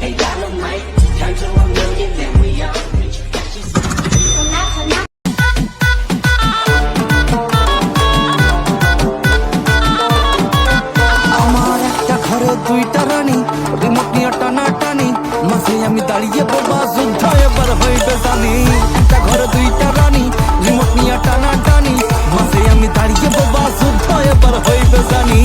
Hey, dynamite, turn to a million, then we all rich. আমার একটা ঘরে দুইটা রানী, রিমোট নিয়ে টানাটানি, মাঝে আমি দাঁড়িয়ে বোবা, যুদ্ধ এবার হইবে জানি। একটা ঘরে দুইটা রানী, রিমোট নিয়ে টানাটানি, মাঝে আমি দাঁড়িয়ে বোবা, যুদ্ধ এবার হইবে জানি।